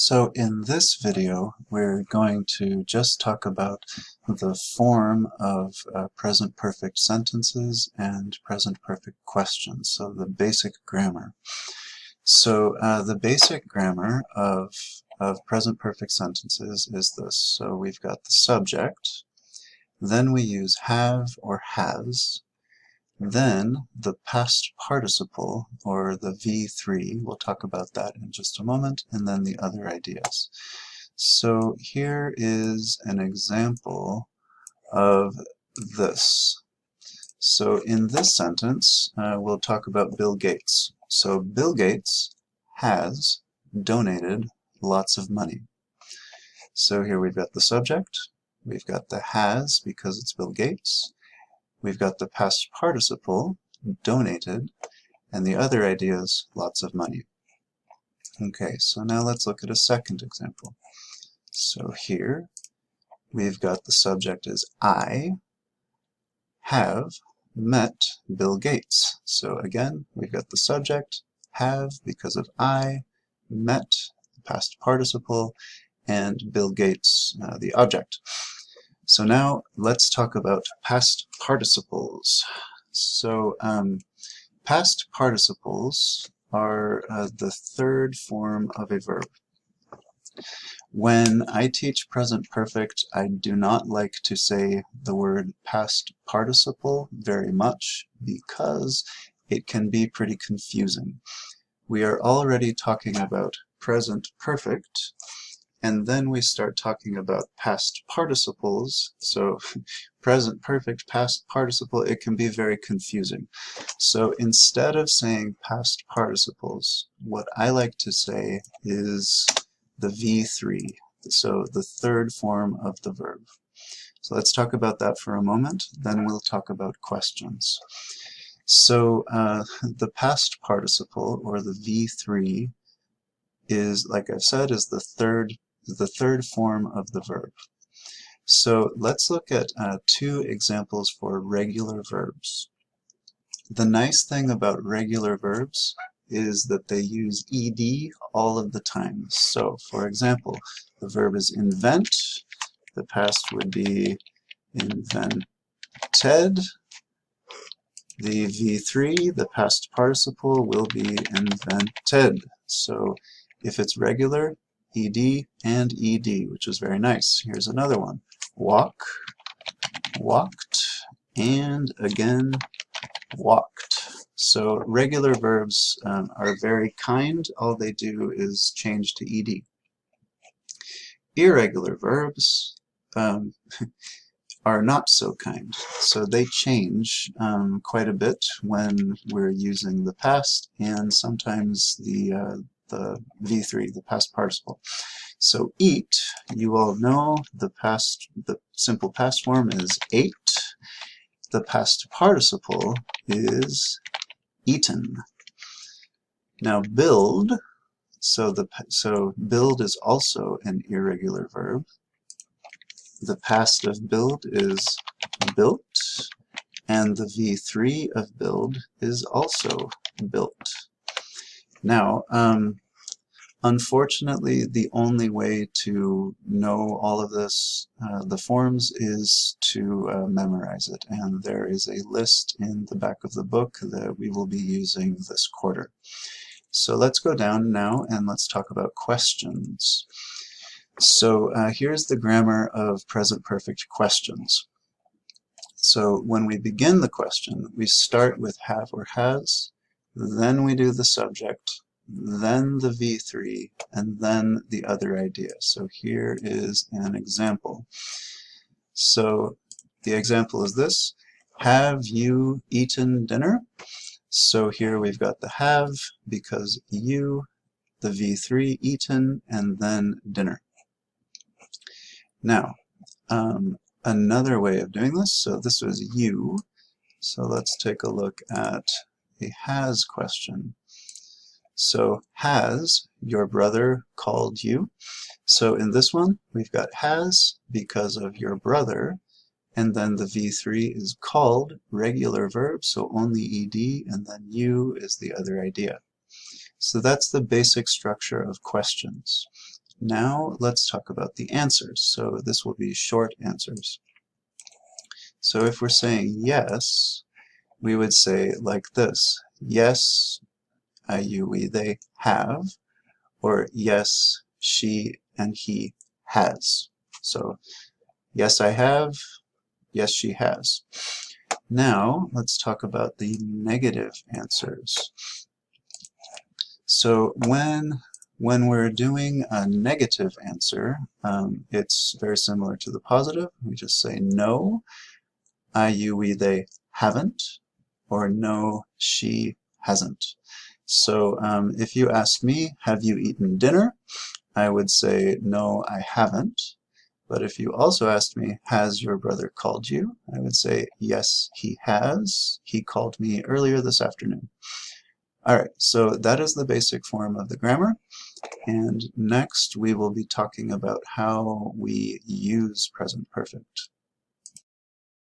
So in this video, we're going to just talk about the form of present perfect sentences and present perfect questions, so the basic grammar. So the basic grammar of present perfect sentences is this. So we've got the subject, then we use have or has, then the past participle, or the V3, we'll talk about that in just a moment, and then the other ideas. So here is an example of this. So in this sentence, we'll talk about Bill Gates. So Bill Gates has donated lots of money. So here we've got the subject, we've got the has because it's Bill Gates, we've got the past participle, donated, and the other idea is lots of money. Okay, so now let's look at a second example. So here we've got the subject as I have met Bill Gates. So again, we've got the subject, have because of I, met, the past participle, and Bill Gates, the object. So now let's talk about past participles. So past participles are the third form of a verb. When I teach present perfect, I do not like to say the word past participle very much because it can be pretty confusing. We are already talking about present perfect, and then we start talking about past participles. So present perfect, past participle, it can be very confusing. So instead of saying past participles, what I like to say is the V3, so the third form of the verb. So let's talk about that for a moment, then we'll talk about questions. So the past participle, or the V3, is, like I've said, is the third form of the verb. So let's look at two examples for regular verbs. The nice thing about regular verbs is that they use ed all of the time. So, for example, the verb is invent, the past would be invented, the V3, the past participle, will be invented. So if it's regular, ed and ed, which is very nice. Here's another one. Walk, walked, and again, walked. So regular verbs are very kind. All they do is change to ed. Irregular verbs are not so kind. So they change quite a bit when we're using the past and sometimes the V3, the past participle. So eat, you all know the simple past form is ate. The past participle is eaten. Now build, so build is also an irregular verb. The past of build is built, and the V3 of build is also built. Now, unfortunately, the only way to know all of this, the forms, is to memorize it, and there is a list in the back of the book that we will be using this quarter. So let's go down now and let's talk about questions. So here's the grammar of present perfect questions. So when we begin the question, we start with have or has, then we do the subject, then the V3, and then the other idea. So here is an example. So the example is this: have you eaten dinner? So here we've got the have because you, the V3, eaten, and then dinner. Now, another way of doing this, so this was you, so let's take a look at a has question. So has your brother called you? So in this one, we've got has because of your brother, and then the V3 is called, regular verb, so only ed, and then you is the other idea. So that's the basic structure of questions. Now let's talk about the answers. So this will be short answers. So if we're saying yes, we would say like this. Yes, I, you, we, they have, or yes, she and he has. So yes, I have, yes, she has. Now let's talk about the negative answers. So when we're doing a negative answer, it's very similar to the positive. We just say no, I, you, we, they haven't, or no, she hasn't. So if you ask me, have you eaten dinner? I would say, no, I haven't. But if you also asked me, has your brother called you? I would say, yes, he has. He called me earlier this afternoon. All right, so that is the basic form of the grammar. And next we will be talking about how we use present perfect.